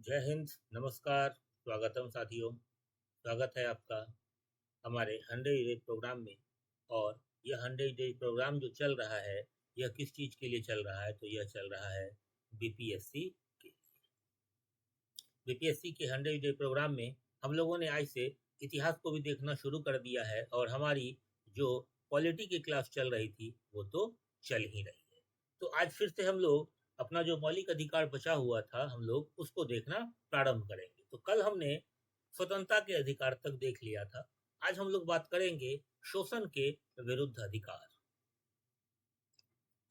जय हिंद, नमस्कार, स्वागतम साथियों। स्वागत है आपका हमारे 100 डे प्रोग्राम में। और यह 100 डे प्रोग्राम जो चल रहा है, यह किस चीज़ के लिए चल रहा है? तो यह चल रहा है बीपीएससी के। बीपीएससी के 100 डे प्रोग्राम में हम लोगों ने आज से इतिहास को भी देखना शुरू कर दिया है, और हमारी जो पॉलिटी की क्लास चल रही थी वो तो चल ही रही है। तो आज फिर से हम लोग अपना जो मौलिक अधिकार बचा हुआ था, हम लोग उसको देखना प्रारंभ करेंगे। तो कल हमने स्वतंत्रता के अधिकार तक देख लिया था। आज हम लोग बात करेंगे शोषण के विरुद्ध अधिकार।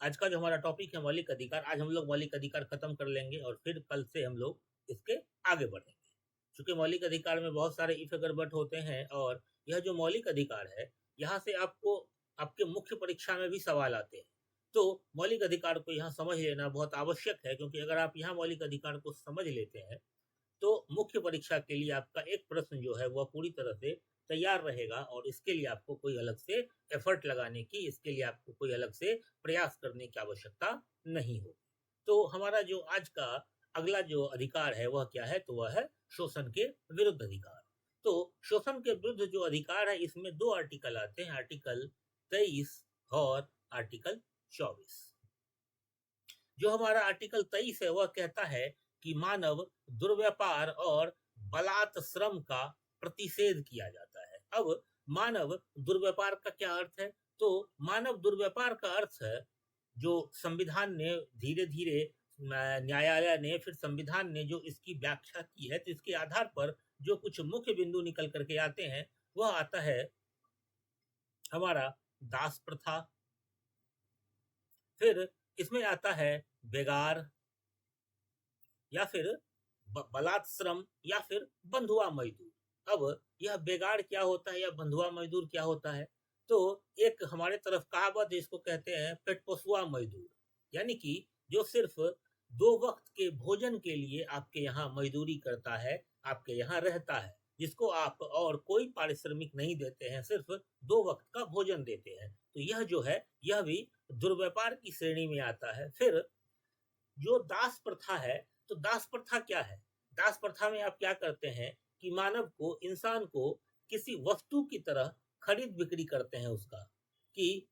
आज का जो हमारा टॉपिक है मौलिक अधिकार, आज हम लोग मौलिक अधिकार खत्म कर लेंगे और फिर कल से हम लोग इसके आगे बढ़ेंगे। चूंकि मौलिक अधिकार में बहुत सारे इफ अगर बट होते हैं, और यह जो मौलिक अधिकार है, यहाँ से आपको आपके मुख्य परीक्षा में भी सवाल आते हैं। तो मौलिक अधिकार को यहाँ समझ लेना बहुत आवश्यक है, क्योंकि अगर आप यहाँ मौलिक अधिकार को समझ लेते हैं तो मुख्य परीक्षा के लिए आपका एक प्रश्न जो है वह पूरी तरह से तैयार रहेगा, और इसके लिए आपको कोई अलग से एफर्ट लगाने की, इसके लिए आपको कोई अलग से प्रयास करने की आवश्यकता नहीं होगी। तो हमारा जो आज का अगला जो अधिकार है वह क्या है? तो वह है शोषण के विरुद्ध अधिकार। तो शोषण के विरुद्ध जो अधिकार है, इसमें दो आर्टिकल आते हैं, आर्टिकल 23 और आर्टिकल 24। जो हमारा आर्टिकल 23 है वह कहता है कि मानव दुर्व्यापार और बलात् श्रम का प्रतिषेध किया जाता है। अब मानव दुर्व्यापार का क्या अर्थ है? तो मानव दुर्व्यापार का अर्थ है, जो संविधान ने धीरे धीरे, न्यायालय ने, फिर संविधान ने जो इसकी व्याख्या की है, तो इसके आधार पर जो कुछ मुख्य बिंदु निकल करके आते हैं, वह आता है हमारा दास प्रथा, फिर इसमें आता है बेगार, या फिर बलात् श्रम, या फिर बंधुआ मजदूर। अब यह बेगार क्या होता है या बंधुआ मजदूर क्या होता है? तो एक हमारे तरफ कहावत है, इसको कहते हैं पेट पोसुआ मजदूर, यानी कि जो सिर्फ 2 वक्त के भोजन के लिए आपके यहाँ मजदूरी करता है, आपके यहाँ रहता है, जिसको आप और कोई पारिश्रमिक नहीं देते हैं, सिर्फ 2 वक्त का भोजन देते हैं। तो यह जो है, यह भी दुर्व्यापार की श्रेणी में आता है। फिर जो दास प्रथा है, तो दास प्रथा क्या है? दास प्रथा में आप क्या करते हैं कि मानव को, इंसान को किसी वस्तु की तरह खरीद बिक्री करते हैं उसका, कि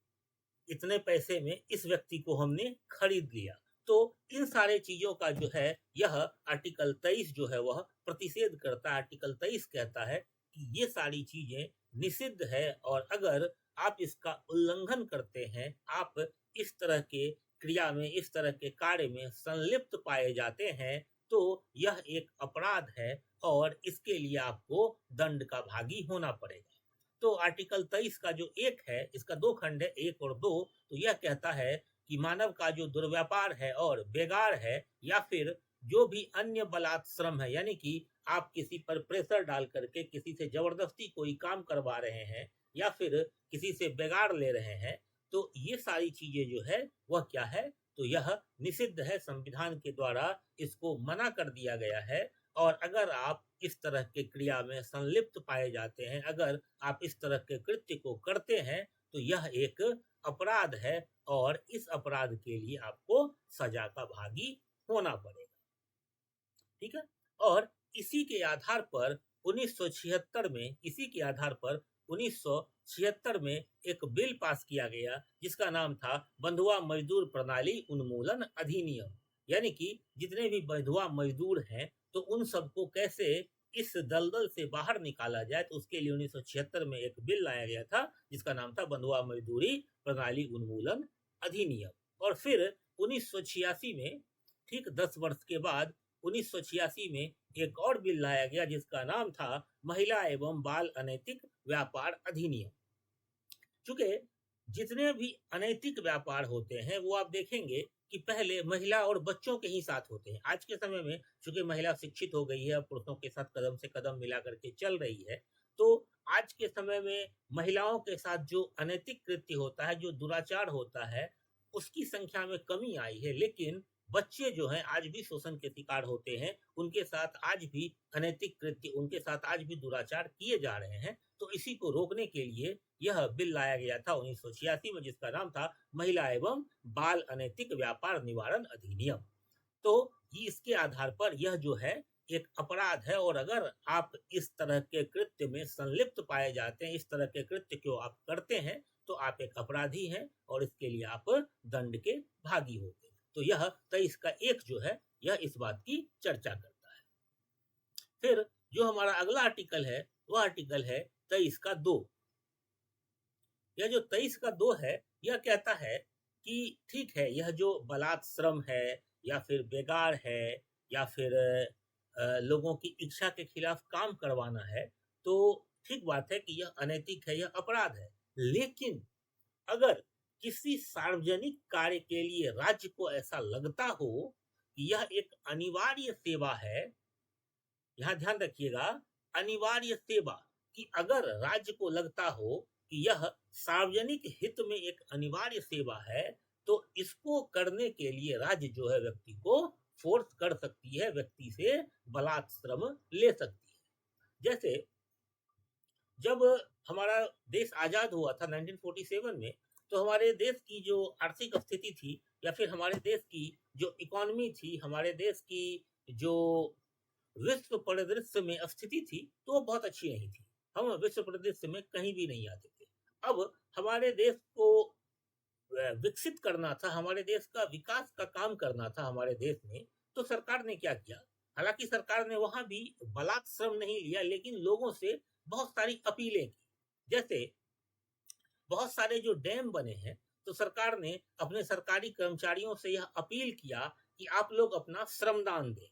इतने पैसे में इस व्यक्ति को हमने खरीद लिया। तो इन सारे चीजों का जो है, यह आर्टिकल 23 जो है वह प्रतिषेध करता है। आर्टिकल 23 कहता है कि ये सारी चीजें निषिद्ध है, और अगर आप इसका उल्लंघन करते हैं, आप इस तरह के क्रिया में, इस तरह के कार्य में संलिप्त पाए जाते हैं, तो यह एक अपराध है, और इसके लिए आपको दंड का भागी होना पड़ेगा। तो आर्टिकल 23 का जो 1 है, इसका 2 खंड है, 1 और 2। तो यह कहता है कि मानव का जो दुर्व्यापार है और बेगार है, या फिर जो भी अन्य बलात् श्रम है, यानी कि आप किसी पर प्रेशर डाल करके किसी से जबरदस्ती कोई काम करवा रहे हैं, या फिर किसी से बेगार ले रहे हैं, तो ये सारी चीजें जो है वह क्या है? तो यह निषिद्ध है, संविधान के द्वारा इसको मना कर दिया गया है। और अगर आप इस तरह के क्रिया में संलिप्त पाए जाते हैं, अगर आप इस तरह के कृत्य को करते हैं, तो यह एक अपराध है, और इस अपराध के लिए आपको सजा का भागी होना पड़ेगा। ठीक है। और इसी के आधार पर 1976 में, इसी के आधार पर 1976 में एक बिल पास किया गया, जिसका नाम था बंधुआ मजदूर प्रणाली उन्मूलन अधिनियम। यानी कि जितने भी बंधुआ मजदूर हैं, तो उन सबको कैसे इस दलदल से बाहर निकाला जाए, तो उसके लिए 1976 में एक बिल लाया गया था, जिसका नाम था बंधुआ मजदूरी प्रणाली उन्मूलन अधिनियम। और फिर 1986 में, ठीक 10 वर्ष के बाद, 1986 में एक और बिल लाया गया, जिसका नाम था महिला एवं बाल अनैतिक व्यापार अधिनियम। चूंकि जितने भी अनैतिक व्यापार होते हैं, वो आप देखेंगे कि पहले महिला और बच्चों के ही साथ होते हैं। आज के समय में चूंकि महिला शिक्षित हो गई है, पुरुषों के साथ कदम से कदम मिला करके चल रही है, तो आज के समय में महिलाओं के साथ जो अनैतिक कृत्य होता है, जो दुराचार होता है, उसकी संख्या में कमी आई है। लेकिन बच्चे जो हैं आज भी शोषण के शिकार होते हैं, उनके साथ आज भी अनैतिक कृत्य, उनके साथ आज भी दुराचार किए जा रहे हैं। तो इसी को रोकने के लिए यह बिल लाया गया था 1986 में, जिसका नाम था महिला एवं बाल अनैतिक व्यापार निवारण अधिनियम। तो इसके आधार पर यह जो है एक अपराध है, और अगर आप इस तरह के कृत्य में संलिप्त पाए जाते हैं, इस तरह के कृत्य को आप करते हैं, तो आप एक अपराधी हैं और इसके लिए आप दंड के भागी होंगे। तो यह 23 का 1 जो है यह इस बात की चर्चा करता है। फिर जो हमारा अगला आर्टिकल है वह आर्टिकल है 23 का 2। यह जो 23 का 2 है यह कहता है कि ठीक है, यह जो बलात् श्रम है या फिर बेगार है या फिर लोगों की इच्छा के खिलाफ काम करवाना है, तो ठीक बात है कि यह अनैतिक है, यह अपराध है। लेकिन अगर किसी सार्वजनिक कार्य के लिए राज्य को ऐसा लगता हो कि यह एक अनिवार्य सेवा है, यहां ध्यान रखिएगा, अनिवार्य सेवा, कि अगर राज्य को लगता हो कि यह सार्वजनिक हित में एक अनिवार्य सेवा है, तो इसको करने के लिए राज्य जो है व्यक्ति को फोर्स कर सकती है, व्यक्ति से बलात् श्रम ले सकती है। जैसे जब हमारा देश आजाद हुआ था 1947 में, तो हमारे देश की जो आर्थिक स्थिति थी या फिर हमारे देश की जो इकोनॉमी थी, हमारे देश की जो विश्व परिदृश्य में स्थिति थी, तो वो बहुत अच्छी नहीं थी। हम विश्व परिदृश्य में कहीं भी नहीं आते थे। अब हमारे देश को विकसित करना था, हमारे देश का विकास का काम करना था हमारे देश में, तो सरकार ने क्या किया? हालांकि सरकार ने वहां भी बलात् श्रम नहीं लिया, लेकिन लोगों से बहुत सारी अपीलें की। जैसे बहुत सारे जो डैम बने हैं, तो सरकार ने अपने सरकारी कर्मचारियों से यह अपील किया कि आप लोग अपना श्रमदान दें,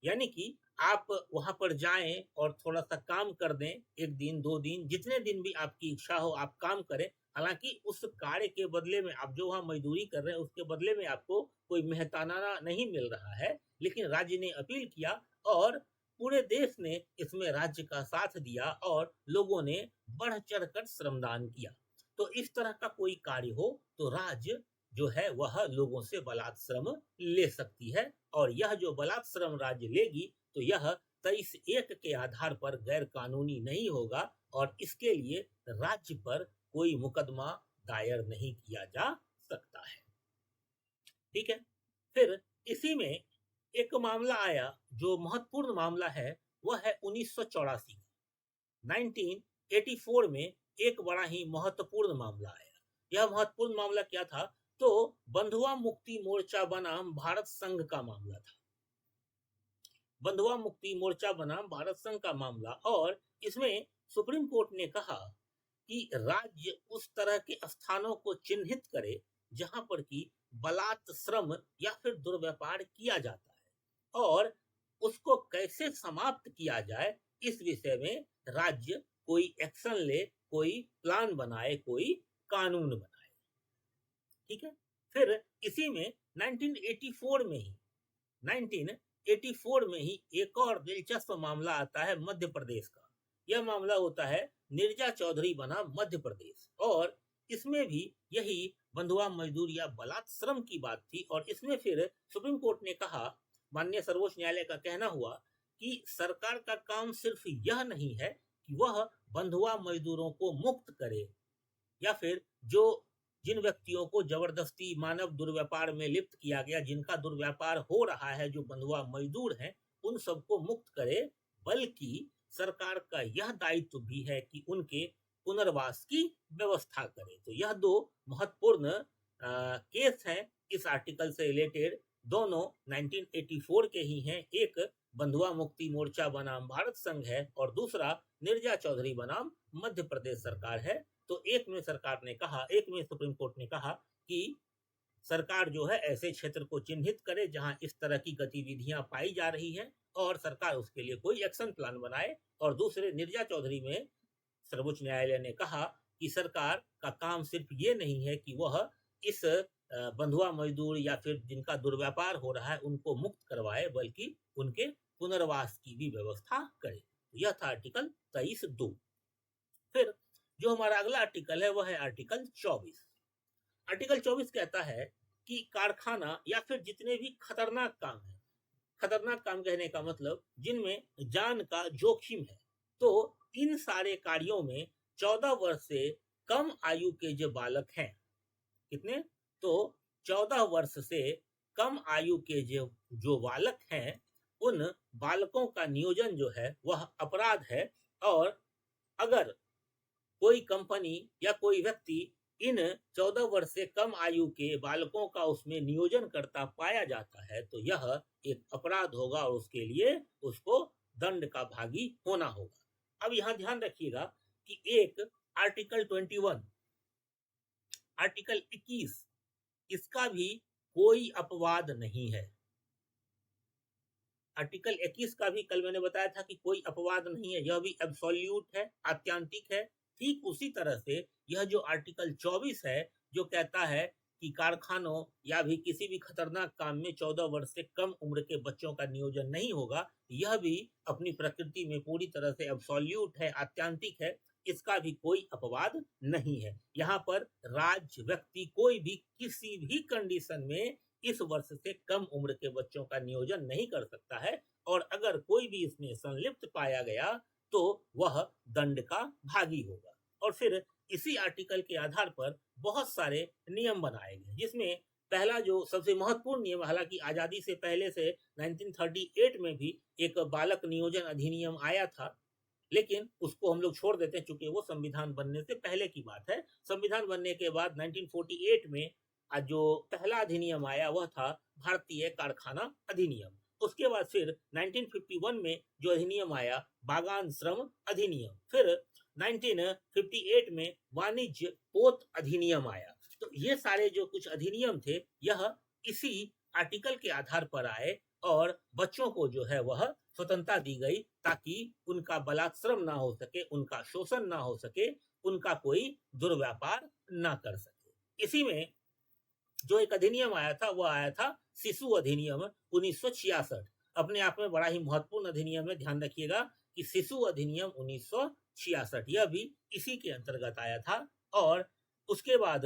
यानी कि आप वहां पर जाएं और थोड़ा सा काम कर दें, 1 दिन 2 दिन, जितने दिन भी आपकी इच्छा हो आप काम करें। हालांकि उस कार्य के बदले में, आप जो वहां मजदूरी कर रहे हैं उसके बदले में आपको कोई मेहताना नहीं मिल रहा है, लेकिन राज्य ने अपील किया और पूरे देश ने इसमें राज्य का साथ दिया और लोगों ने बढ़ चढ़ कर श्रमदान किया। तो इस तरह का कोई कार्य हो तो राज्य जो है वह लोगों से बलात् श्रम ले सकती है, और यह जो बलात् श्रम राज्य लेगी तो यह 23(1) के आधार पर गैर कानूनी नहीं होगा और इसके लिए राज्य पर कोई मुकदमा दायर नहीं किया जा सकता है। ठीक है। फिर इसी में एक मामला आया जो महत्वपूर्ण मामला है, वह है 1984 1984 में एक बड़ा ही महत्वपूर्ण मामला आया। यह महत्वपूर्ण मामला क्या था? तो बंधुआ मुक्ति मोर्चा बनाम भारत संघ का मामला था। बंधुआ मुक्ति मोर्चा बनाम भारत संघ का मामला, और इसमें सुप्रीम कोर्ट ने कहा कि राज्य उस तरह के स्थानों को चिन्हित करे जहां पर कि बलात् श्रम या फिर दुर्व्यापार किया जाता है, और उसको कैसे समाप्त किया जाए इस विषय में राज्य कोई एक्शन ले, कोई प्लान बनाए, कोई कानून बनाए। ठीक है। फिर इसी में 1984 में ही एक और दिलचस्प मामला आता है मध्य प्रदेश का। यह मामला होता है नीरजा चौधरी बनाम मध्य प्रदेश, और इसमें भी यही बंधुआ मजदूरी या बलात् श्रम की बात थी। और इसमें फिर सुप्रीम कोर्ट ने कहा, माननीय सर्वोच्च न्यायालय का कहना हुआ कि सरकार का काम सिर्फ यह नहीं है कि वह बंधुआ मजदूरों को मुक्त करे, या फिर जिन व्यक्तियों को जबरदस्ती मानव दुर्व्यापार में लिप्त किया गया, जिनका दुर्व्यापार हो रहा है, जो बंधुआ मजदूर हैं, उन सबको मुक्त करे, बल्कि सरकार का यह दायित्व भी है कि उनके पुनर्वास की व्यवस्था करे। तो यह 2 महत्वपूर्ण केस हैं इस आर्टिकल से रिलेटेड, दोनों 1984 के ही हैं। एक बंधुआ मुक्ति मोर्चा बनाम भारत संघ है और दूसरा नीरजा चौधरी बनाम मध्य प्रदेश सरकार है। तो एक में सरकार ने कहा, एक में सुप्रीम कोर्ट ने कहा कि सरकार जो है ऐसे क्षेत्र को चिन्हित करे जहां इस तरह की गतिविधियां पाई जा रही है और सरकार उसके लिए कोई एक्शन प्लान बनाए, और दूसरे नीरजा चौधरी में सर्वोच्च न्यायालय ने कहा कि सरकार का काम सिर्फ ये नहीं है कि वह इस बंधुआ मजदूर या फिर जिनका दुर्व्यापार हो रहा है उनको मुक्त करवाए, बल्कि उनके पुनर्वास की भी व्यवस्था करे। यह था आर्टिकल 23(2). फिर जो हमारा अगला आर्टिकल है वह है आर्टिकल 24। आर्टिकल 24 कहता है कि कारखाना या फिर जितने भी खतरनाक काम है, खतरनाक काम कहने का मतलब जिनमें जान का जोखिम है, तो इन सारे कार्यों में 14 वर्ष से कम आयु के जो बालक हैं, कितने? तो 14 वर्ष से कम आयु के जो बालक हैं, उन बालकों का नियोजन जो है वह अपराध है। और अगर कोई कंपनी या कोई व्यक्ति इन 14 वर्ष से कम आयु के बालकों का उसमें नियोजन करता पाया जाता है तो यह एक अपराध होगा और उसके लिए उसको दंड का भागी होना होगा। अब यहाँ ध्यान रखिएगा कि एक आर्टिकल 21, आर्टिकल 21, इसका भी कोई अपवाद नहीं है। आर्टिकल 21 का भी कल मैंने बताया था कि कोई अपवाद नहीं है, यह भी एब्सोल्यूट है, आत्यांतिक है। ठीक उसी तरह से यह जो आर्टिकल 24 है जो कहता है कि कारखानों या भी किसी भी खतरनाक काम में 14 वर्ष से कम उम्र के बच्चों का नियोजन नहीं होगा, यह भी अपनी प्रकृति में पूरी तरह से एब्सोल्यूट है, आत्यांतिक है। इसका भी कोई अपवाद नहीं है। यहाँ पर राज्य, व्यक्ति कोई भी किसी भी कंडीशन में इस वर्ष से कम उम्र के बच्चों का नियोजन नहीं कर सकता है और अगर कोई भी इसमें संलिप्त पाया गया तो वह दंड का भागी होगा। और फिर इसी आर्टिकल के आधार पर बहुत सारे नियम बनाए गए, जिसमें पहला जो सबसे महत्वपूर्ण नियम, हालांकि आजादी से पहले से 1938 में भी एक बालक नियोजन अधिनियम आया था, लेकिन उसको हम लोग छोड़ देते हैं चूंकि वो संविधान बनने से पहले की बात है। संविधान बनने के बाद 1948 में जो पहला अधिनियम आया वह था भारतीय कारखाना अधिनियम। उसके बाद फिर 1951 में जो अधिनियम आया बागान श्रम अधिनियम, फिर 1958 में वाणिज्य पोत अधिनियम आया। तो ये सारे जो कुछ अधिनियम थे यह इसी आर्टिकल के आधार पर आए और बच्चों को जो है वह स्वतंत्रता दी गई ताकि उनका बलात्श्रम ना हो सके, उनका शोषण ना हो सके, उनका कोई दुर्व्यापार ना कर सके। इसी में जो एक अधिनियम आया था वह आया था शिशु अधिनियम 1966। अपने आप में बड़ा ही महत्वपूर्ण अधिनियम है, ध्यान रखिएगा कि शिशु अधिनियम 1966 यह भी इसी के अंतर्गत आया था। और उसके बाद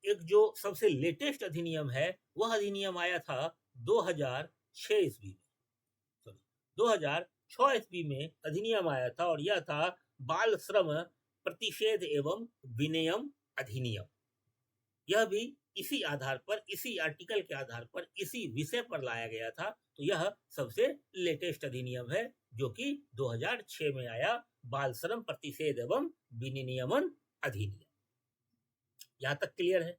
एक जो सबसे लेटेस्ट अधिनियम है वह अधिनियम आया था 2006 ईस्वी में, 2006 ईस्वी में अधिनियम आया था और यह था बाल श्रम प्रतिषेध एवं विनियम अधिनियम। यह भी इसी आधार पर, इसी आर्टिकल के आधार पर, इसी विषय पर लाया गया था। तो यह सबसे लेटेस्ट अधिनियम है जो कि 2006 में आया, बाल श्रम प्रतिषेध एवं विनियमन अधिनियम। यहां तक क्लियर है?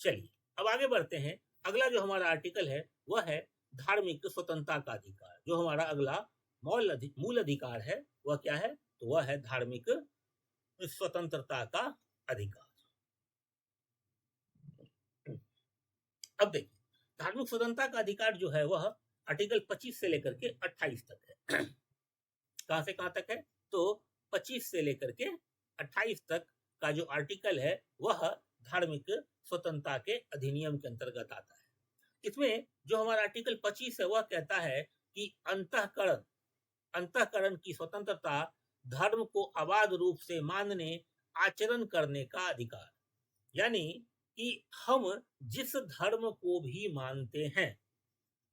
चलिए अब आगे बढ़ते हैं। अगला जो हमारा आर्टिकल है वह है धार्मिक स्वतंत्रता का अधिकार। जो हमारा अगला मूल अधिकार है वह क्या है? तो वह है धार्मिक स्वतंत्रता का अधिकार। अब देखिए, धार्मिक स्वतंत्रता का अधिकार जो है वह आर्टिकल 25 से लेकर के 28 तक है। कहां से कहां तक है? तो 25 से लेकर के 28 तक का जो आर्टिकल है वह धार्मिक स्वतंत्रता के अधिनियम के अंतर्गत आता है। इसमें जो हमारा आर्टिकल 25 है वह कहता है कि अंतःकरण की स्वतंत्रता, धर्म को अबाध रूप से मानने, आचरण करने का अधिकार। यानी कि हम जिस धर्म को भी मानते हैं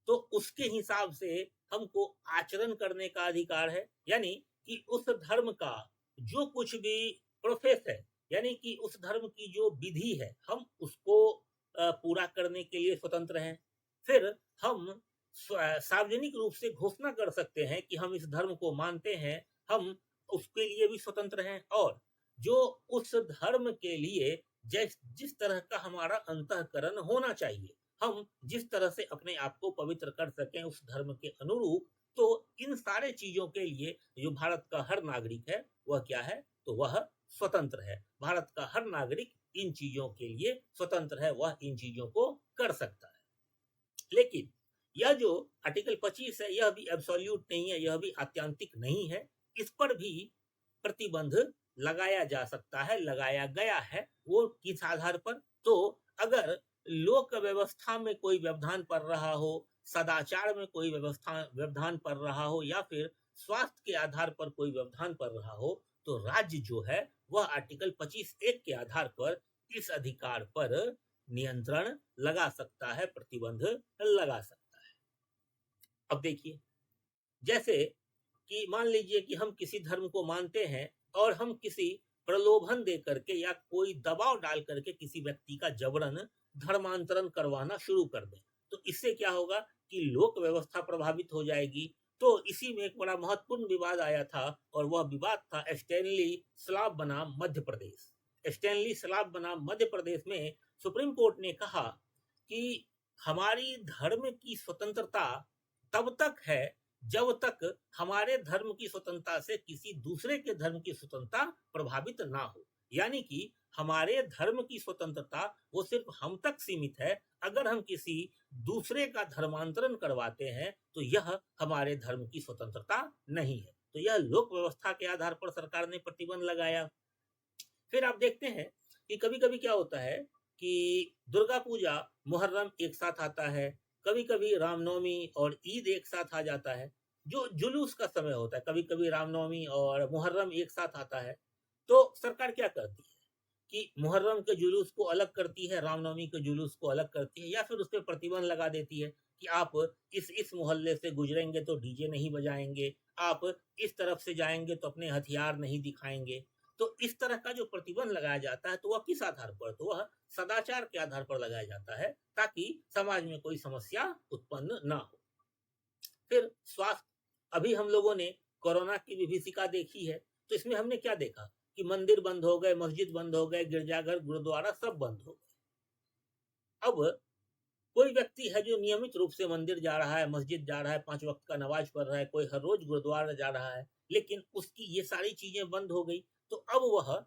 तो उसके हिसाब से हमको आचरण करने का अधिकार है। यानी कि उस धर्म का जो कुछ भी प्रोसेस है, यानी कि उस धर्म की जो विधि है, हम उसको पूरा करने के लिए स्वतंत्र हैं। फिर हम सार्वजनिक रूप से घोषणा कर सकते हैं कि हम इस धर्म को मानते हैं, हम उसके लिए भी स्वतंत्र हैं। और जो उस धर्म के लिए जिस तरह का हमारा अंतःकरण होना चाहिए, हम जिस तरह से अपने आप को पवित्र कर सकें उस धर्म के अनुरूप, तो इन सारे चीजों के लिए जो भारत का हर नागरिक है वह क्या है? तो वह स्वतंत्र है। भारत का हर नागरिक इन चीजों के लिए स्वतंत्र है, वह इन चीजों को कर सकता है। लेकिन यह जो आर्टिकल 25 है यह भी एब्सोल्यूट नहीं है, यह भी आत्यांतिक नहीं है। इस पर भी प्रतिबंध लगाया जा सकता है, लगाया गया है। वो किस आधार पर? तो अगर लोक व्यवस्था में कोई व्यवधान पड़ रहा हो, सदाचार में कोई व्यवधान पड़ रहा हो, या फिर स्वास्थ्य के आधार पर कोई व्यवधान पड़ रहा हो, तो राज्य जो है वह आर्टिकल 25(1) के आधार पर इस अधिकार पर नियंत्रण लगा सकता है, प्रतिबंध लगा सकता है। अब देखिए, जैसे कि मान लीजिए कि हम किसी धर्म को मानते हैं और हम किसी प्रलोभन दे करके या कोई दबाव डाल करके किसी व्यक्ति का जबरन धर्मांतरण करवाना शुरू कर दें, तो इससे क्या होगा कि लोक व्यवस्था प्रभावित हो जाएगी। तो इसी में एक बड़ा महत्वपूर्ण विवाद आया था और वह विवाद था स्टैनली स्लाव बनाम मध्य प्रदेश। स्टैनली स्लाव बनाम मध्य प्रदेश में सुप्रीम कोर्ट ने कहा कि हमारी धर्म की स्वतंत्रता तब तक है जब तक हमारे धर्म की स्वतंत्रता से किसी दूसरे के धर्म की स्वतंत्रता प्रभावित ना हो। यानी कि हमारे धर्म की स्वतंत्रता वो सिर्फ हम तक सीमित है, अगर हम किसी दूसरे का धर्मांतरण करवाते हैं तो यह हमारे धर्म की स्वतंत्रता नहीं है। तो यह लोक व्यवस्था के आधार पर सरकार ने प्रतिबंध लगाया। फिर आप देखते हैं कि कभी कभी क्या होता है कि दुर्गा पूजा मुहर्रम एक साथ आता है, कभी कभी रामनवमी और ईद एक साथ आ जाता है, जो जुलूस का समय होता है। कभी कभी रामनवमी और मुहर्रम एक साथ आता है, तो सरकार क्या करती है कि मुहर्रम के जुलूस को अलग करती है, रामनवमी के जुलूस को अलग करती है, या फिर उस पर प्रतिबंध लगा देती है कि आप इस मोहल्ले से गुजरेंगे तो डीजे नहीं बजाएंगे, आप इस तरफ से जाएंगे तो अपने हथियार नहीं दिखाएंगे। तो इस तरह का जो प्रतिबंध लगाया जाता है तो वह किस आधार पर, तो वह सदाचार के आधार पर लगाया जाता है ताकि समाज में कोई समस्या उत्पन्न ना हो। फिर स्वास्थ्य, अभी हम लोगों ने कोरोना की विभीषिका देखी है, तो इसमें हमने क्या देखा कि मंदिर बंद हो गए, मस्जिद बंद हो गए, गिरजाघर गुरुद्वारा सब बंद हो गए। अब कोई व्यक्ति है जो नियमित रूप से मंदिर जा रहा है, मस्जिद जा रहा है, 5 वक्त का नमाज पढ़ रहा है, कोई हर रोज गुरुद्वारा जा रहा है, लेकिन उसकी ये सारी चीजें बंद हो गई, तो अब वह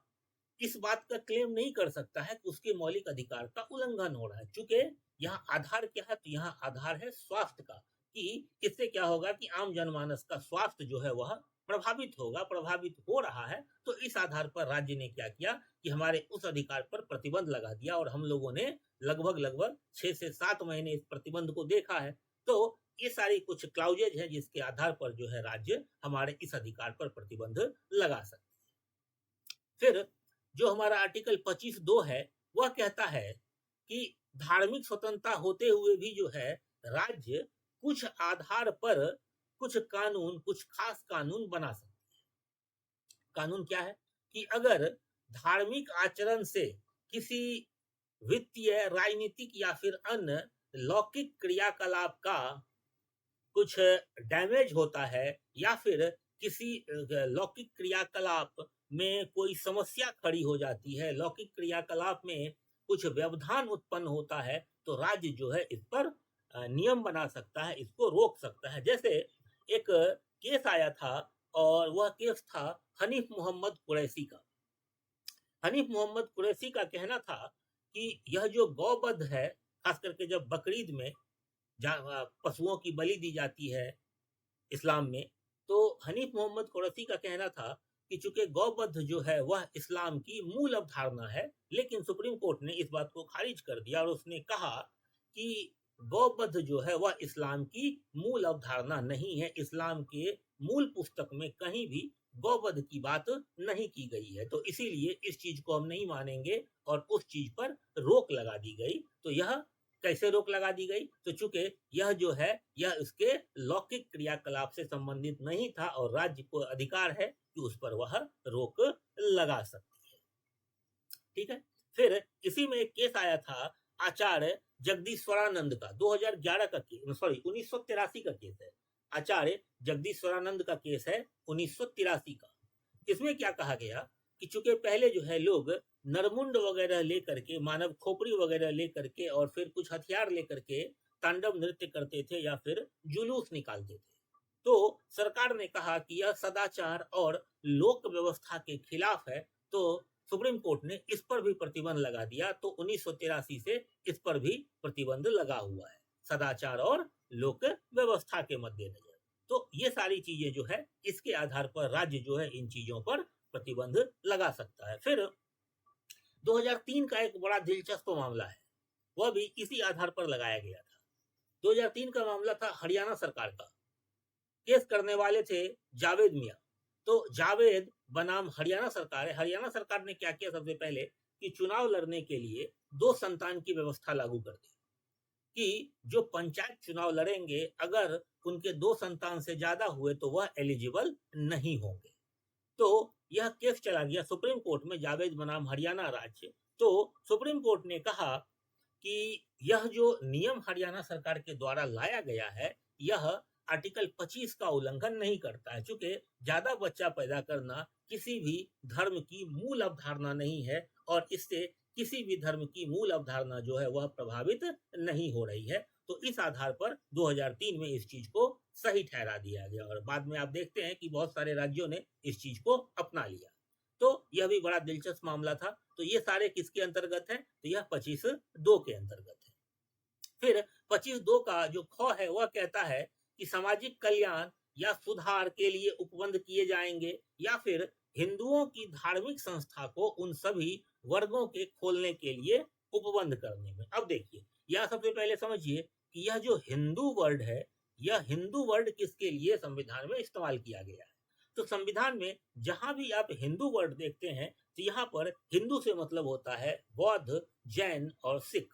इस बात का क्लेम नहीं कर सकता है कि उसके मौलिक अधिकार का उल्लंघन हो रहा है। चूंकि यहाँ आधार क्या है, तो यहाँ आधार है स्वास्थ्य का, कि इससे क्या होगा कि आम जनमानस का स्वास्थ्य जो है वह प्रभावित होगा, प्रभावित हो रहा है। तो इस आधार पर राज्य ने क्या किया कि हमारे उस अधिकार पर प्रतिबंध लगा दिया और हम लोगों ने लगभग 6 से 7 महीने इस प्रतिबंध को देखा है। तो ये सारी कुछ क्लाउजेज हैं जिसके आधार पर जो है राज्य हमारे इस अधिकार पर प्रतिबंध लगा सकते हैं। फिर जो हमारा आर्टिकल 25(2) है वह कहता है कि धार्मिक स्वतंत्रता होते हुए भी जो है राज्य कुछ आधार पर कुछ कानून, कुछ खास कानून बना सकते हैं। कानून क्या है कि अगर धार्मिक आचरण से किसी वित्तीय, राजनीतिक या फिर अन्य लौकिक क्रियाकलाप का कुछ डैमेज होता है, या फिर किसी लौकिक क्रियाकलाप में कोई समस्या खड़ी हो जाती है, लौकिक क्रियाकलाप में कुछ व्यवधान उत्पन्न होता है, तो राज्य जो है इस पर नियम बना सकता है, इसको रोक सकता है। जैसे एक केस आया था और वह केस था हनीफ मोहम्मद कुरैशी का। हनीफ मोहम्मद कुरैशी का कहना था कि यह जो गौवध है, खास करके जब बकरीद में पशुओं की बलि दी जाती है इस्लाम में, तो हनीफ मोहम्मद कुरैशी का कहना था कि चूंकि गौवध जो है वह इस्लाम की मूल अवधारणा है, लेकिन सुप्रीम कोर्ट ने इस बात को खारिज कर दिया और उसने कहा कि गौवध जो है वह इस्लाम की मूल अवधारणा नहीं है, इस्लाम के मूल पुस्तक में कहीं भी गौवध की बात नहीं की गई है, तो इसीलिए इस चीज को हम नहीं मानेंगे और उस चीज पर रोक लगा दी गई। तो यह कैसे रोक लगा दी गई, तो चूंकि यह जो है यह उसके लौकिक क्रियाकलाप से संबंधित नहीं था और राज्य को अधिकार है कि उस पर वह रोक लगा सकती है। ठीक है। फिर इसी में एक केस आया था आचार्य जगदीश्वरानंद का, 2011 का केस, सॉरी 1983 का केस है। आचार्य जगदीश्वरानंद का केस है 1983 का। इसमें क्या कहा गया कि चूंकि पहले जो है लोग नरमुंड वगैरह लेकर के, मानव खोपड़ी वगैरह लेकर के और फिर कुछ हथियार लेकर के तांडव नृत्य करते थे या फिर जुलूस निकालते थे, तो सरकार ने कहा कि यह सदाचार और लोक व्यवस्था के खिलाफ है, तो सुप्रीम कोर्ट ने इस पर भी प्रतिबंध लगा दिया। तो 1983 से इस पर भी प्रतिबंध लगा हुआ है, सदाचार और लोक व्यवस्था के मद्देनजर। तो ये सारी चीजें जो है इसके आधार पर राज्य जो है इन चीजों पर प्रतिबंध लगा सकता है। फिर 2003 का एक बड़ा दिलचस्प मामला है, वह भी इसी आधार पर लगाया गया था। 2003 का मामला था हरियाणा सरकार का। केस करने वाले थे जावेद मियां। तो जावेद बनाम हरियाणा सरकार है। हरियाणा सरकार ने क्या किया, सबसे पहले कि चुनाव लड़ने के लिए 2 संतान की व्यवस्था लागू कर दी कि जो पंचायत चुनाव लड़ेंगे अगर उनके 2 संतान से ज्यादा हुए तो वह एलिजिबल नहीं होंगे। तो यह केस चला गया सुप्रीम कोर्ट में, जावेद बनाम हरियाणा राज्य। तो सुप्रीम कोर्ट ने कहा कि यह जो नियम हरियाणा सरकार के द्वारा लाया गया है, यह आर्टिकल 25 का उल्लंघन नहीं करता है, चूंकि ज्यादा बच्चा पैदा करना किसी भी धर्म की मूल अवधारणा नहीं है और इससे किसी भी धर्म की मूल अवधारणा जो है वह प्रभावित नहीं हो रही है। तो इस आधार पर 2003 में इस चीज को सही ठहरा दिया गया और बाद में आप देखते हैं कि बहुत सारे राज्यों ने इस चीज को अपना लिया। तो यह भी बड़ा दिलचस्प मामला था। तो ये सारे किसके अंतर्गत है? तो यह 25(2) के अंतर्गत है। फिर 25(2) का जो ख है वह कहता है कि सामाजिक कल्याण या सुधार के लिए उपबंध किए जाएंगे या फिर हिंदुओं की धार्मिक संस्था को उन सभी वर्गों के खोलने के लिए उपबंध करने में। अब देखिए, यह सबसे पहले समझिए कि यह जो हिंदू वर्ड है, यह हिंदू वर्ड किसके लिए संविधान में इस्तेमाल किया गया है? तो संविधान में जहां भी आप हिंदू वर्ड देखते हैं तो यहाँ पर हिंदू से मतलब होता है बौद्ध, जैन और सिख।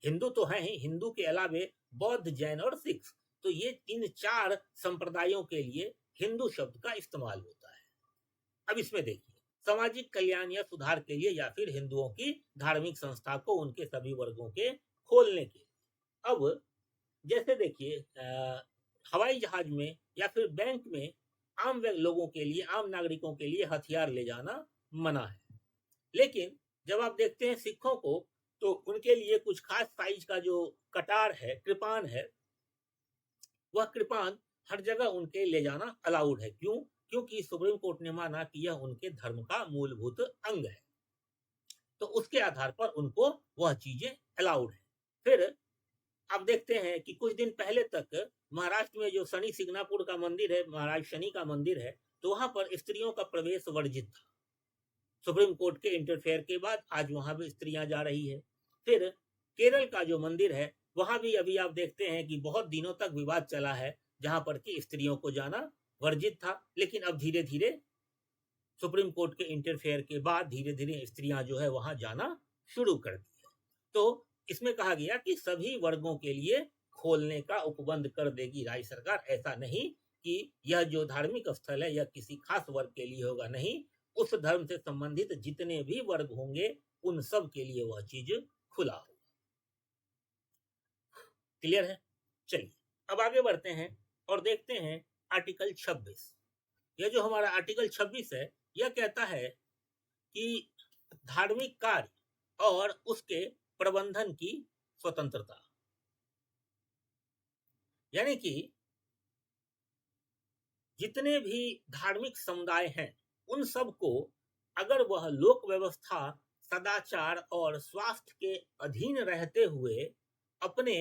हिंदू तो हैं ही, हिंदू के अलावे बौद्ध, जैन और सिख, तो ये इन 4 संप्रदायों के लिए हिंदू शब्द का इस्तेमाल होता है। अब इसमें देखिए, सामाजिक कल्याण या सुधार के लिए या फिर हिंदुओं की धार्मिक संस्था को उनके सभी वर्गों के खोलने के लिए। अब जैसे देखिए, हवाई जहाज में या फिर बैंक में आम लोगों के लिए, आम नागरिकों के लिए हथियार ले जाना मना है, लेकिन जब आप देखते हैं सिखों को तो उनके लिए कुछ खास साइज का जो कटार है, कृपान है, वह कृपान हर जगह उनके ले जाना अलाउड है। क्यों? क्योंकि सुप्रीम कोर्ट ने माना कि यह उनके धर्म का मूलभूत अंग है, तो उसके आधार पर उनको वह चीजें अलाउड है। फिर आप देखते हैं कि कुछ दिन पहले तक महाराष्ट्र में जो शनि सिंगनापुर का मंदिर है, महाराज शनि का मंदिर है, तो वहां पर स्त्रियों का प्रवेश वर्जित था। सुप्रीम कोर्ट के इंटरफेयर के बाद आज वहां भी स्त्रियां जा रही है। फिर केरल का जो मंदिर है वहां भी अभी आप देखते हैं कि बहुत दिनों तक विवाद चला है, जहां पर कि स्त्रियों को जाना वर्जित था, लेकिन अब धीरे धीरे सुप्रीम कोर्ट के इंटरफेयर के बाद धीरे धीरे स्त्रियां जो है वहां जाना शुरू कर दी है। तो इसमें कहा गया कि सभी वर्गों के लिए खोलने का उपबंध कर देगी राज्य सरकार। ऐसा नहीं कि यह जो धार्मिक स्थल है यह किसी खास वर्ग के लिए होगा, नहीं, उस धर्म से संबंधित जितने भी वर्ग होंगे उन सब के लिए वह चीज खुला होगा। क्लियर है? चलिए अब आगे बढ़ते हैं और देखते हैं आर्टिकल 26। यह जो हमारा आर्टिकल 26 है यह कहता है कि धार्मिक कार्य और उसके प्रबंधन की स्वतंत्रता, यानी कि जितने भी धार्मिक समुदाय हैं उन सबको अगर वह लोक व्यवस्था, सदाचार और स्वास्थ्य के अधीन रहते हुए अपने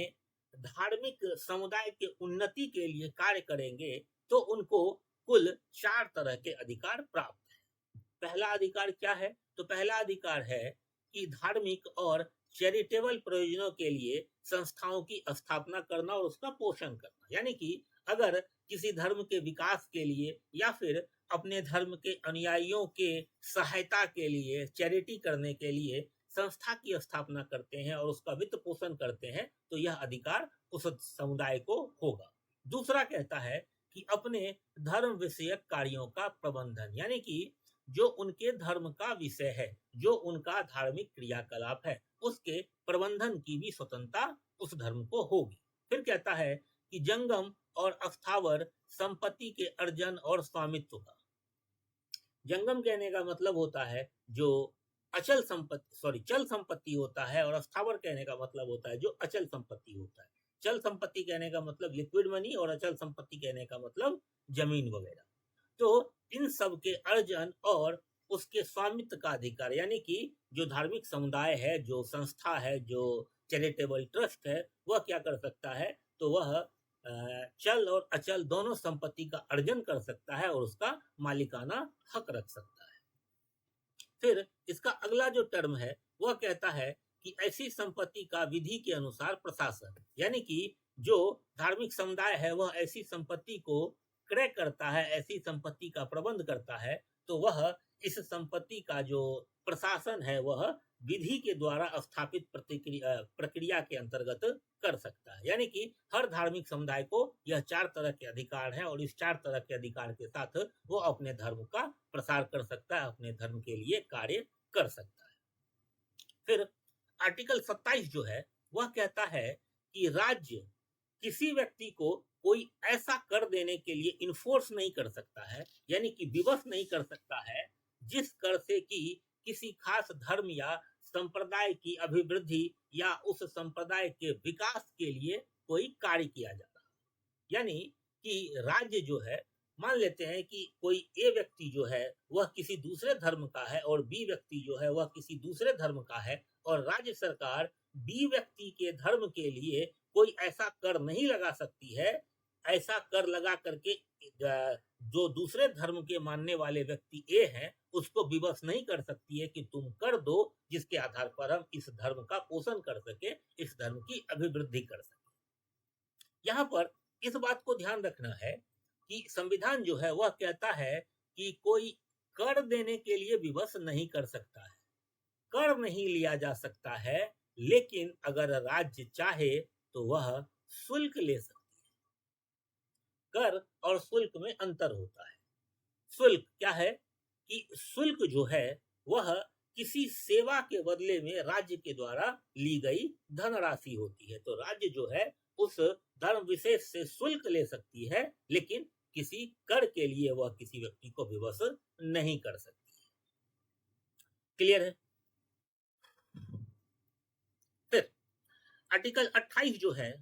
धार्मिक समुदाय के उन्नति के लिए कार्य करेंगे तो उनको कुल 4 तरह के अधिकार प्राप्त है। पहला अधिकार क्या है? तो पहला अधिकार है कि धार्मिक और चैरिटेबल प्रयोजनों के लिए संस्थाओं की स्थापना करना और उसका पोषण करना, यानी कि अगर किसी धर्म के विकास के लिए या फिर अपने धर्म के अनुयायियों के सहायता के लिए, चैरिटी करने के लिए संस्था की स्थापना करते हैं और उसका वित्त पोषण करते हैं तो यह अधिकार उस समुदाय को होगा। दूसरा कहता है कि अपने धर्म विषयक कार्यों का प्रबंधन, यानी कि जो उनके धर्म का विषय है, जो उनका धार्मिक क्रियाकलाप है, उसके प्रबंधन की भी स्वतंत्रता उस धर्म को होगी। फिर कहता है कि जंगम और अस्थावर संपत्ति के अर्जन और स्वामित्व का। जंगम कहने का मतलब होता है जो अचल संपत्ति, चल संपत्ति होता है, और अस्थावर कहने का मतलब होता है जो अचल संपत्ति होता है। चल संपत्ति कहने का मतलब लिक्विड मनी और अचल संपत्ति कहने का मतलब जमीन वगैरह। तो इन सब के अर्जन और उसके स्वामित्व का अधिकार, यानी कि जो धार्मिक समुदाय है, जो संस्था है, जो चैरिटेबल ट्रस्ट है, वह क्या कर सकता है? तो वह चल और अचल दोनों संपत्ति का अर्जन कर सकता है और उसका मालिकाना हक रख सकता है। फिर इसका अगला जो टर्म है वह कहता है कि ऐसी संपत्ति का विधि के अनुसार प्रशासन, यानी कि जो धार्मिक समुदाय है वह ऐसी संपत्ति को क्रय करता है, ऐसी संपत्ति का प्रबंध करता है, तो वह इस संपत्ति का जो प्रशासन है वह विधि के द्वारा स्थापित प्रक्रिया के अंतर्गत कर सकता है। यानी कि हर धार्मिक समुदाय को यह 4 तरह के अधिकार हैं और इस 4 तरह के अधिकार के साथ वो अपने धर्म का प्रसार कर सकता है, अपने धर्म के लिए कार्य कर सकता है। फिर आर्टिकल 27 जो है वह कहता है कि राज्य किसी व्यक्ति को कोई ऐसा कर देने के लिए इन्फोर्स नहीं कर सकता है, यानी कि विवश नहीं कर सकता है, जिस कर से कि किसी खास धर्म या संप्रदाय की अभिवृद्धि या उस संप्रदाय के विकास के लिए कोई कार्य किया जाता है। यानी कि राज्य जो है, मान लेते हैं कि कोई ए व्यक्ति जो है वह किसी दूसरे धर्म का है और बी व्यक्ति जो है वह किसी दूसरे धर्म का है, और राज्य सरकार बी व्यक्ति के धर्म के लिए कोई ऐसा कर नहीं लगा सकती है, ऐसा कर लगा करके जो दूसरे धर्म के मानने वाले व्यक्ति ए हैं उसको विवश नहीं कर सकती है कि तुम कर दो, जिसके आधार पर हम इस धर्म का पोषण कर सके, इस धर्म की अभिवृद्धि कर सके। यहाँ पर इस बात को ध्यान रखना है कि संविधान जो है वह कहता है कि कोई कर देने के लिए विवश नहीं कर सकता है, कर नहीं लिया जा सकता है, लेकिन अगर राज्य चाहे तो वह शुल्क ले सकती है। कर और शुल्क में अंतर होता है। शुल्क क्या है कि शुल्क जो है वह किसी सेवा के बदले में राज्य के द्वारा ली गई धनराशि होती है। तो राज्य जो है उस धर्म विशेष से शुल्क ले सकती है, लेकिन किसी कर के लिए वह किसी व्यक्ति को विवश नहीं कर सकती है। क्लियर है? फिर आर्टिकल 28 जो है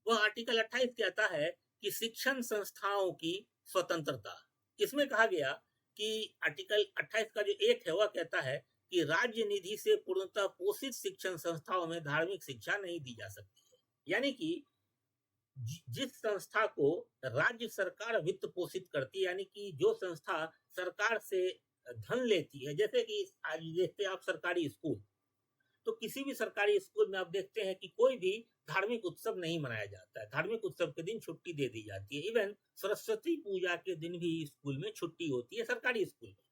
वह आर्टिकल 28 कहता है कि शिक्षण संस्थाओं की स्वतंत्रता। इसमें कहा गया कि आर्टिकल 28 का जो एक है वह कहता है कि राज्य निधि से पूर्णतः पोषित शिक्षण संस्थाओं में धार्मिक शिक्षा नहीं दी जा सकती है। यानी कि जिस संस्था को राज्य सरकार वित्त पोषित करती है, यानी कि जो संस्था सरकार से धन लेती है, जैसे कि आज देखते हैं आप सरकारी स्कूल, तो किसी भी सरकारी स्कूल में आप देखते हैं कि कोई भी धार्मिक उत्सव नहीं मनाया जाता है। धार्मिक उत्सव के दिन छुट्टी दे दी जाती है। इवन सरस्वती पूजा के दिन भी स्कूल में छुट्टी होती है सरकारी स्कूल में।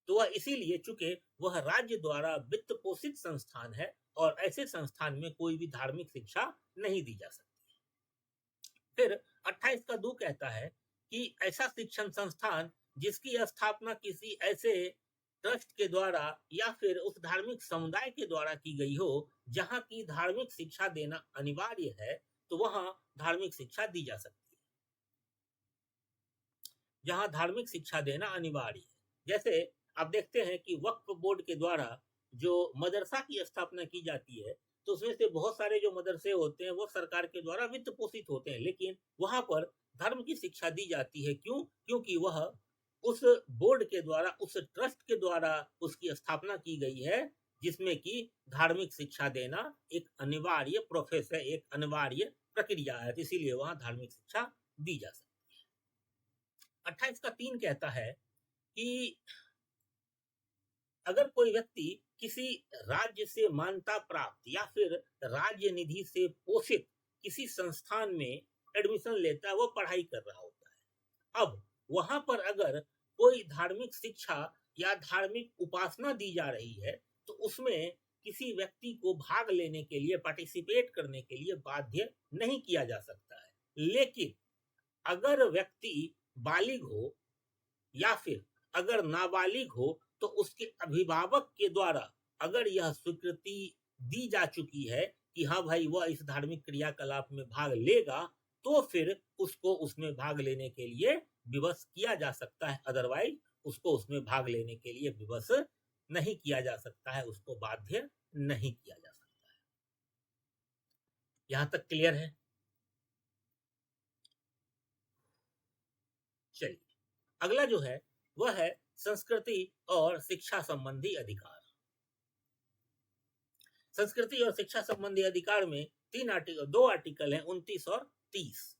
तो वह इसीलिए चूंकि वह राज्य द्वारा वित्त पोषित संस्थान है और ऐसे संस्थान में कोई भी धार्मिक शिक्षा नहीं दी जा सकती। फिर 28 का 2 कहता है कि ऐसा शिक्षण संस्थान जिसकी स्थापना किसी ऐसे ट्रस्ट के द्वारा या फिर उस धार्मिक समुदाय के द्वारा की गई हो जहां की धार्मिक शिक्षा देना अनिवार्य है, तो वहां धार्मिक शिक्षा दी जा सकती है। जहां धार्मिक शिक्षा देना अनिवार्य है, जैसे आप देखते हैं कि वक्फ बोर्ड के द्वारा जो मदरसा की स्थापना की जाती है, तो उसमें से बहुत सारे जो मदरसे होते हैं वो सरकार के द्वारा वित्त पोषित होते हैं, लेकिन वहां पर धर्म की शिक्षा दी जाती है। क्यों? क्योंकि वह उस बोर्ड के द्वारा, उस ट्रस्ट के द्वारा उसकी स्थापना की गई है, जिसमें कि धार्मिक शिक्षा देना एक अनिवार्य प्रोसेस है, एक अनिवार्य प्रक्रिया है, इसीलिए वहां धार्मिक शिक्षा दी जा सकती है। 28 का 3 कहता है कि अगर कोई व्यक्ति किसी राज्य से मान्यता प्राप्त या फिर राज्य निधि से पोषित किसी संस्थान में एडमिशन लेता है, वो पढ़ाई कर रहा होता है। अब वहां पर अगर कोई धार्मिक शिक्षा या धार्मिक उपासना दी जा रही है, तो उसमें किसी व्यक्ति को भाग लेने के लिए, पार्टिसिपेट करने के लिए बाध्य नहीं किया जा सकता है। लेकिन अगर व्यक्ति बालिग हो या फिर अगर नाबालिग हो, तो उसके अभिभावक के द्वारा अगर यह स्वीकृति दी जा चुकी है कि हाँ भाई वह इस धार्मिक क्रियाकलाप में भाग लेगा, तो फिर उसको उसमें भाग लेने के लिए विवश किया जा सकता है। अदरवाइज उसको उसमें भाग लेने के लिए विवश नहीं किया जा सकता है, उसको बाध्य नहीं किया जा सकता है। यहां तक क्लियर है? चलिए, अगला जो है वह है संस्कृति और शिक्षा संबंधी अधिकार। संस्कृति और शिक्षा संबंधी अधिकार में 2 आर्टिकल हैं, 29 और 30।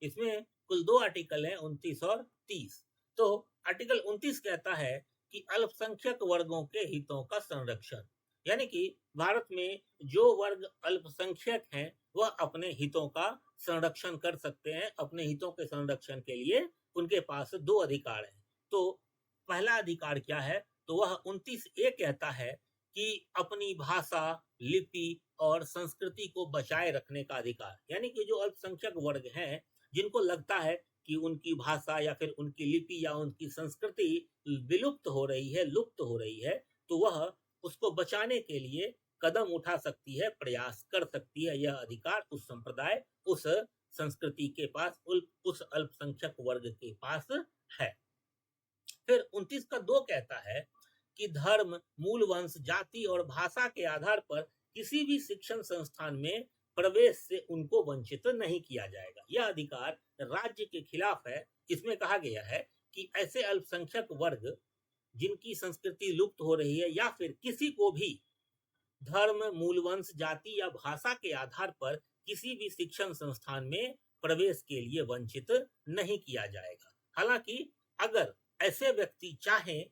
इसमें कुल 2 आर्टिकल हैं, 29 और 30। तो आर्टिकल 29 कहता है कि अल्पसंख्यक वर्गों के हितों का संरक्षण, यानी कि भारत में जो वर्ग अल्पसंख्यक हैं वह अपने हितों का संरक्षण कर सकते हैं। अपने हितों के संरक्षण के लिए उनके पास 2 अधिकार हैं। तो पहला अधिकार क्या है? तो वह 29A कहता है कि अपनी भाषा, लिपि और संस्कृति को बचाए रखने का अधिकार। यानी कि जो अल्पसंख्यक वर्ग हैं, जिनको लगता है कि उनकी भाषा या फिर उनकी लिपि या उनकी संस्कृति विलुप्त हो रही है, लुप्त हो रही है, तो वह उसको बचाने के लिए कदम उठा सकती है, प्रयास कर सकती है। यह अधिकार उस संप्रदाय, उस संस्कृति के पास, उस अल्पसंख्यक वर्ग के पास है। फिर 29 का 2 कहता है कि धर्म, मूल वंश, जाति और भाषा के आधार पर किसी भी शिक्षण संस्थान में प्रवेश से उनको वंचित नहीं किया जाएगा। यह अधिकार राज्य के खिलाफ है। इसमें कहा गया है कि ऐसे अल्पसंख्यक वर्ग जिनकी संस्कृति लुप्त हो रही है या फिर किसी को भी धर्म, मूल वंश, जाति या भाषा के आधार पर किसी भी शिक्षण संस्थान में प्रवेश के लिए वंचित नहीं किया जाएगा। हालांकि अगर ऐसे व्यक्ति चाहें,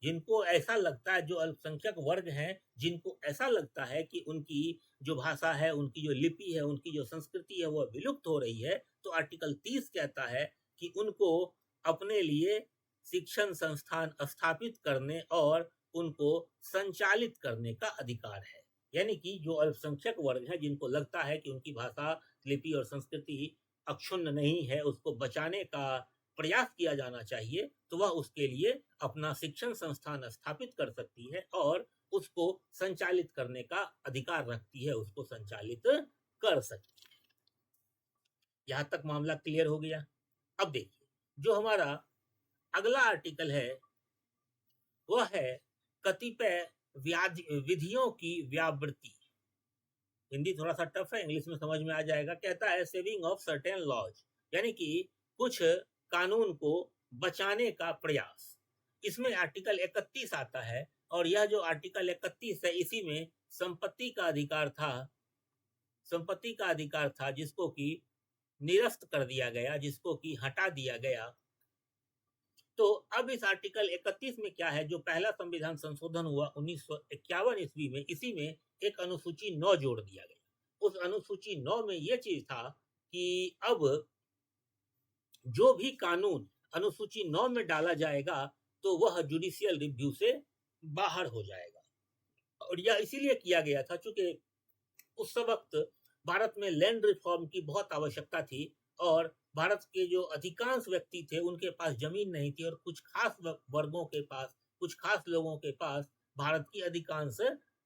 जिनको ऐसा लगता है, जो अल्पसंख्यक वर्ग हैं, जिनको ऐसा लगता है कि उनकी जो भाषा है, उनकी जो लिपि है, उनकी जो संस्कृति है, वह विलुप्त हो रही है, तो आर्टिकल 30 कहता है कि उनको अपने लिए शिक्षण संस्थान स्थापित करने और उनको संचालित करने का अधिकार है। यानी कि जो अल्पसंख्यक वर्ग है, जिनको लगता है कि उनकी भाषा, लिपि और संस्कृति अक्षुण्ण नहीं है, उसको बचाने का प्रयास किया जाना चाहिए, तो वह उसके लिए अपना शिक्षण संस्थान स्थापित कर सकती है और उसको संचालित करने का अधिकार रखती है, उसको संचालित कर सकती है। यहां तक मामला क्लियर हो गया। अब देखिए, जो हमारा अगला आर्टिकल है वह है कतिपय विधियों की व्यावृत्ति। हिंदी थोड़ा सा टफ है, इंग्लिश में समझ में आ जाएगा। कहता है सेविंग ऑफ सर्टेन लॉज, यानी कि कुछ कानून को बचाने का प्रयास। इसमें आर्टिकल 31 आता है और यह जो आर्टिकल 31 है, इसी में संपत्ति का अधिकार था, जिसको कि निरस्त कर दिया गया, जिसको कि हटा दिया गया। तो अब इस आर्टिकल 31 में क्या है, जो पहला संविधान संशोधन हुआ 1951 ईस्वी में, इसी में एक अनुसूची 9 जोड़ दिया गया। उस अनुसूची 9 में यह चीज था कि अब जो भी कानून अनुसूची 9 में डाला जाएगा तो वह जुडिशियल रिव्यू से बाहर हो जाएगा। और यह इसीलिए किया गया था क्योंकि उस वक्त भारत में लैंड रिफॉर्म की बहुत आवश्यकता थी और भारत के जो अधिकांश व्यक्ति थे उनके पास जमीन नहीं थी और कुछ खास वर्गों के पास, कुछ खास लोगों के पास भारत की अधिकांश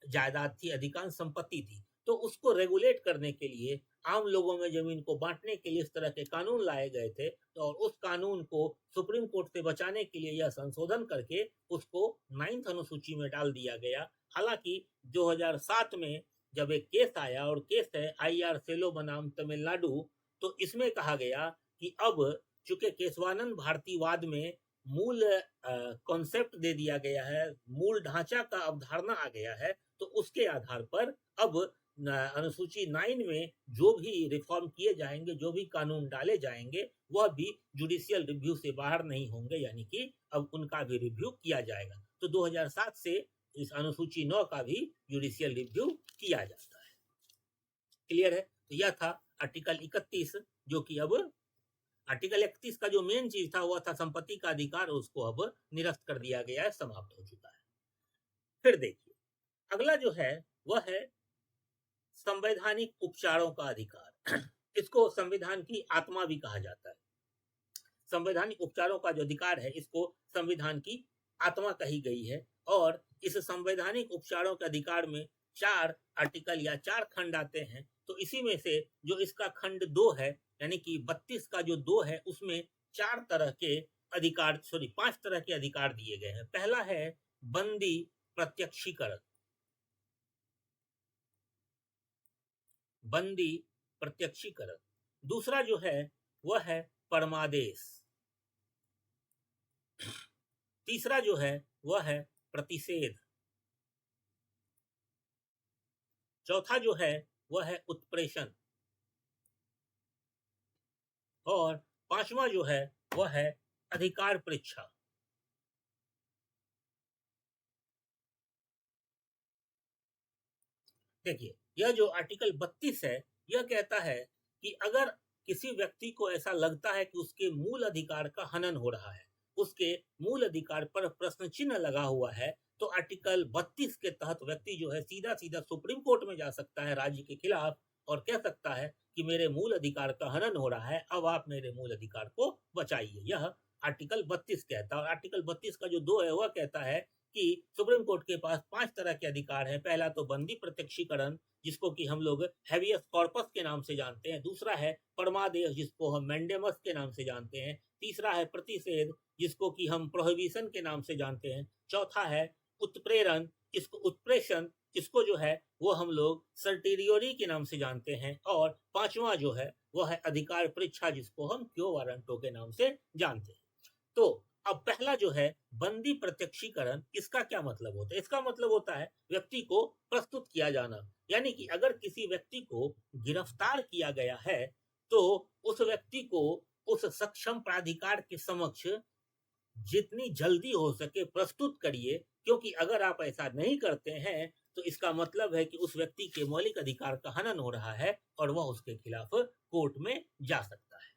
जायदाद थी, अधिकांश संपत्ति थी। तो उसको रेगुलेट करने के लिए, आम लोगों में जमीन को बांटने के लिए इस तरह के कानून लाए गए थे। और उस कानून को सुप्रीम कोर्ट से बचाने के लिए यह संशोधन करके उसको 9th अनुसूची में डाल दिया गया। हालांकि 2007 में जब एक केस आया, और केस है IR सेलो बनाम तमिलनाडु, तो इसमें कहा गया कि अब चूंकि केशवानंद भारतीवाद में मूल कॉन्सेप्ट दे दिया गया है, मूल ढांचा का अवधारणा आ गया है, तो उसके आधार पर अब अनुसूची 9 में जो भी रिफॉर्म किए जाएंगे, जो भी कानून डाले जाएंगे, वह भी जुडिशियल रिव्यू से बाहर नहीं होंगे, यानी कि अब उनका भी रिव्यू किया जाएगा। तो 2007 से इस अनुसूची 9 का भी जुडिशियल रिव्यू किया जाता है। क्लियर है? तो यह था आर्टिकल 31, जो कि अब आर्टिकल 31 का जो मेन चीज था वह था संपत्ति का अधिकार, उसको अब निरस्त कर दिया गया है, समाप्त हो चुका है। फिर देखिए, अगला जो है वह है संवैधानिक उपचारों का अधिकार। इसको संविधान की आत्मा भी कहा जाता है। संवैधानिक उपचारों का जो अधिकार है, इसको संविधान की आत्मा कही गई है। और इस संवैधानिक उपचारों के अधिकार में 4 आर्टिकल या 4 खंड आते हैं। तो इसी में से जो इसका खंड 2 है, यानी कि 32 का जो 2 है, उसमें 4 तरह के अधिकार, 5 तरह के अधिकार दिए गए हैं। पहला है बंदी प्रत्यक्षीकरण, बंदी प्रत्यक्षीकरण। दूसरा जो है वह है परमादेश। तीसरा जो है वह है प्रतिषेध। चौथा जो है वह है उत्प्रेषण। और 5वां जो है वह है अधिकार परीक्षा। देखिए, यह जो आर्टिकल 32 है, यह कहता है कि अगर किसी व्यक्ति को ऐसा लगता है कि उसके मूल अधिकार का हनन हो रहा है, उसके मूल अधिकार पर प्रश्न चिन्ह लगा हुआ है, तो आर्टिकल 32 के तहत व्यक्ति जो है सीधा सीधा सुप्रीम कोर्ट में जा सकता है राज्य के खिलाफ और कह सकता है कि मेरे मूल अधिकार का हनन हो रहा है, अब आप मेरे मूल अधिकार को बचाइए। यह आर्टिकल 32 कहता है। और आर्टिकल 32 का जो 2 है वह कहता है कि सुप्रीम कोर्ट के पास 5 तरह के अधिकार हैं। पहला तो बंदी प्रत्यक्षीकरण, जिसको कि हम लोग हैबियस कॉर्पस के नाम से जानते हैं। दूसरा है परमादेश, जिसको हम मैंडेमस के नाम से जानते हैं। तीसरा है प्रतिषेध, जिसको कि हम प्रोहिबिशन के नाम से जानते हैं। चौथा है उत्प्रेरण, इसको उत्प्रेषण, इसको जो है वो हम लोग सर्टिरियोरी के नाम से जानते हैं। और पांचवा जो है वह है अधिकार परीक्षा, जिसको हम क्यो वारंटो के नाम से जानते हैं। तो अब पहला जो है बंदी प्रत्यक्षीकरण, इसका क्या मतलब होता है? इसका मतलब होता है व्यक्ति को प्रस्तुत किया जाना। यानी कि अगर किसी व्यक्ति को गिरफ्तार किया गया है तो उस व्यक्ति को उस सक्षम प्राधिकार के समक्ष जितनी जल्दी हो सके प्रस्तुत करिए, क्योंकि अगर आप ऐसा नहीं करते हैं तो इसका मतलब है कि उस व्यक्ति के मौलिक अधिकार का हनन हो रहा है और वह उसके खिलाफ कोर्ट में जा सकता है।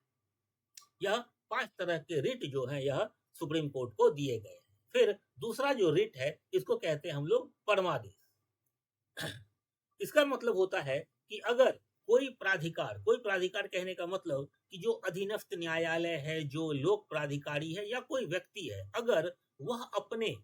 यह 5 तरह के रिट जो है यह सुप्रीम कोर्ट को दिए गए हैं। फिर दूसरा जो रिट है इसको कहते हैं हम लोग परमादेश। इसका मतलब होता है कि अगर कोई प्राधिकार कहने का मतलब कि जो अधीनस्थ न्यायालय है, जो लोक प्राधिकारी है या कोई व्यक्ति है, अगर वह अपने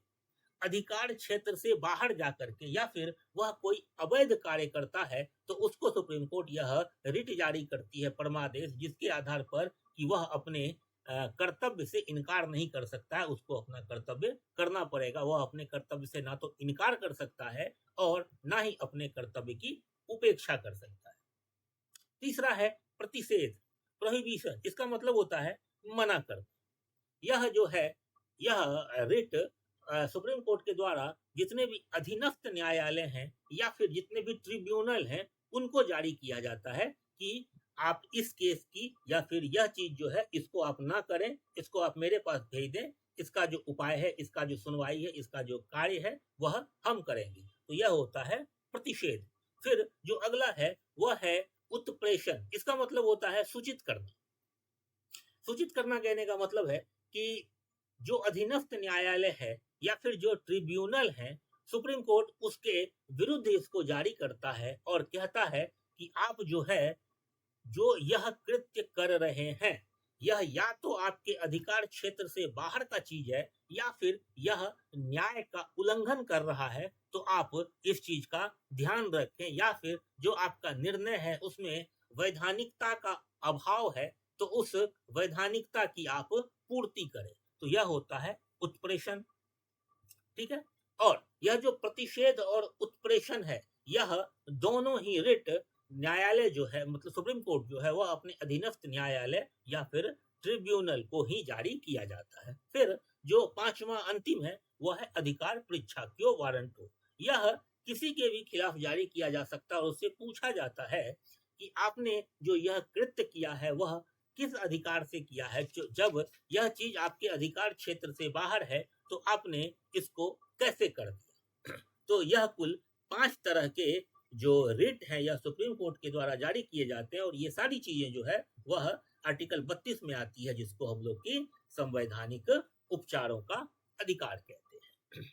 अधिकार क्षेत्र से बाहर जाकर के या फिर वह कोई अवैध कार्य करता है तो उसको सुप्रीम कोर्ट यह रिट जारी करती है परमादेश, जिसके आधार पर कि वह अपने कर्तव्य से इनकार नहीं कर सकता है, उसको अपना कर्तव्य करना पड़ेगा। वह अपने कर्तव्य से ना तो इनकार कर सकता है और ना ही अपने कर्तव्य की उपेक्षा कर सकता है। तीसरा है प्रतिषेध, प्रोहिबिशन, इसका मतलब होता है मना कर। यह जो है यह रिट सुप्रीम कोर्ट के द्वारा जितने भी अधीनस्थ न्यायालय हैं या फिर जितने भी ट्रिब्यूनल हैं उनको जारी किया जाता है कि आप इस केस की या फिर यह चीज जो है इसको आप ना करें, इसको आप मेरे पास भेज दें, इसका जो उपाय है, इसका जो सुनवाई है, इसका जो कार्य है वह हम करेंगे। तो यह होता है प्रतिषेध। फिर जो अगला है वह है उत्प्रेषण, इसका मतलब होता है सूचित करना। सूचित करना कहने का मतलब है कि जो अधीनस्थ न्यायालय है या फिर जो ट्रिब्यूनल है, सुप्रीम कोर्ट उसके विरुद्ध इसको जारी करता है और कहता है कि आप जो है जो यह कृत्य कर रहे हैं यह या तो आपके अधिकार क्षेत्र से बाहर का चीज है या फिर यह न्याय का उल्लंघन कर रहा है, तो आप इस चीज का ध्यान रखें, या फिर जो आपका निर्णय है उसमें वैधानिकता का अभाव है तो उस वैधानिकता की आप पूर्ति करें। तो यह होता है उत्प्रेषण। ठीक है। और यह जो प्रतिषेध और उत्प्रेषण है, यह दोनों ही रिट न्यायालय जो है मतलब सुप्रीम कोर्ट जो है वह अपने अधीनस्थ न्यायालय या फिर ट्रिब्यूनल को ही जारी किया जाता है। फिर जो पांचवा अंतिम है वह है अधिकार परीक्षा, क्यो वारंटो। यह किसी के भी खिलाफ जारी किया जा सकता है और उससे पूछा जाता है कि आपने जो यह कृत्य किया है वह किस अधिकार से किया है। जब यह चीज आपके अधिकार क्षेत्र से बाहर है तो आपने इसको कैसे कर दिया। तो यह कुल 5 तरह के जो रिट है या सुप्रीम कोर्ट के द्वारा जारी किए जाते हैं और ये सारी चीजें जो है वह आर्टिकल 32 में आती है, जिसको हम लोग की संवैधानिक उपचारों का अधिकार कहते हैं।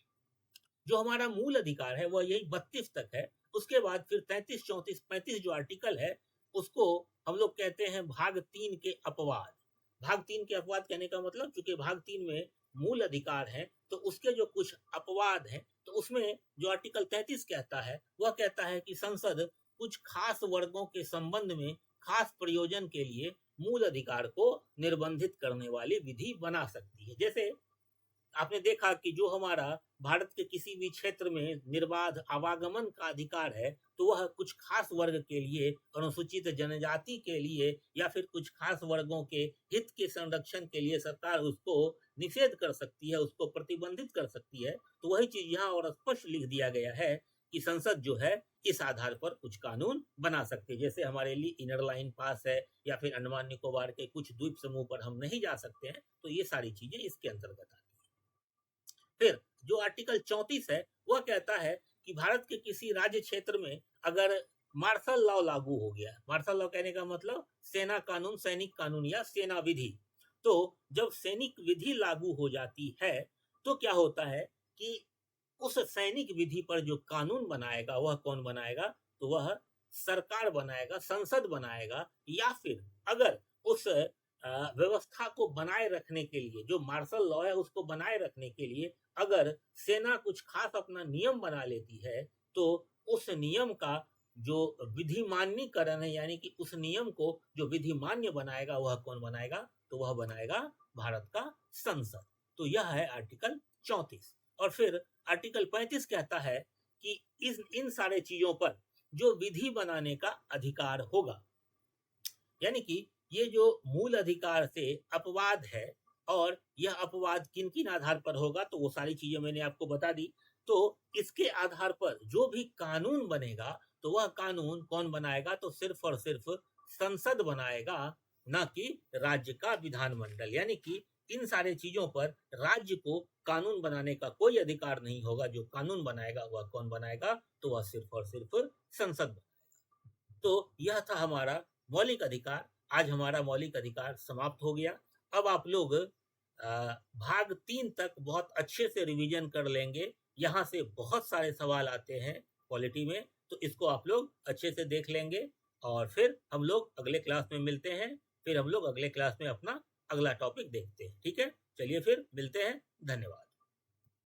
जो हमारा मूल अधिकार है वह यही 32 तक है। उसके बाद फिर 33, 34, 35 जो आर्टिकल है उसको हम लोग कहते हैं भाग 3 के अपवाद। भाग 3 के अपवाद कहने का मतलब चूंकि भाग 3 में मूल अधिकार है तो उसके जो कुछ अपवाद हैं, तो उसमें जो आर्टिकल 33 कहता है वह कहता है कि संसद कुछ खास वर्गों के संबंध में खास प्रयोजन के लिए मूल अधिकार को निर्बंधित करने वाली विधि बना सकती है। जैसे आपने देखा कि जो हमारा भारत के किसी भी क्षेत्र में निर्बाध आवागमन का अधिकार है तो वह कुछ खास वर्ग के लिए, अनुसूचित जनजाति के लिए या फिर कुछ खास वर्गों के हित के संरक्षण के लिए सरकार उसको निषेध कर सकती है, उसको प्रतिबंधित कर सकती है। तो वही चीज यहाँ और स्पष्ट लिख दिया गया है कि संसद जो है इस आधार पर कुछ कानून बना सकती है। जैसे हमारे लिए इनर लाइन पास है या फिर अंडमान निकोबार के कुछ द्वीप समूह पर हम नहीं जा सकते हैं, तो ये सारी चीजें इसके अंतर्गत आती है। फिर जो आर्टिकल 34 है वह कहता है कि भारत के किसी राज्य क्षेत्र में अगर मार्शल लॉ लागू हो गया, मार्शल लॉ कहने का मतलब सेना कानून, सैनिक कानून या सेना विधि, तो जब सैनिक विधि लागू हो जाती है तो क्या होता है कि उस सैनिक विधि पर जो कानून बनाएगा वह कौन बनाएगा, तो वह सरकार बनाएगा, संसद बनाएगा। या फिर अगर उस व्यवस्था को बनाए रखने के लिए, जो मार्शल लॉ है उसको बनाए रखने के लिए अगर सेना कुछ खास अपना नियम बना लेती है, तो उस नियम का जो विधिमान्यकरण है, यानी कि उस नियम को जो विधिमान्य बनाएगा वह कौन बनाएगा? तो वह बनाएगा भारत का संसद। तो यह है आर्टिकल 34। और फिर आर्टिकल 35 कहता है कि इन सारे चीजों पर जो विधि बनाने का अधिकार होगा, यानी कि ये जो मूल अधिकार से अपवाद है, और यह अपवाद किन किन आधार पर होगा, तो वो सारी चीजें मैंने आपको बता दी। तो इसके आधार पर जो भी कानून बनेगा, तो वह कानून कौन बनाएगा? तो सिर्फ और सिर्फ संसद बनाएगा, ना कि राज्य का विधानमंडल। यानी कि इन सारे चीजों पर राज्य को कानून बनाने का कोई अधिकार नहीं होगा। जो कानून बनाएगा वह कौन बनाएगा? तो वह सिर्फ और सिर्फ संसद बनाएगा। तो यह था हमारा मौलिक अधिकार। आज हमारा मौलिक अधिकार समाप्त हो गया। अब आप लोग भाग 3 तक बहुत अच्छे से रिवीजन कर लेंगे। यहाँ से बहुत सारे सवाल आते हैं पॉलिटी में, तो इसको आप लोग अच्छे से देख लेंगे। और फिर हम लोग अगले क्लास में मिलते हैं। फिर हम लोग अगले क्लास में अपना अगला टॉपिक देखते हैं। ठीक है, चलिए फिर मिलते हैं। धन्यवाद।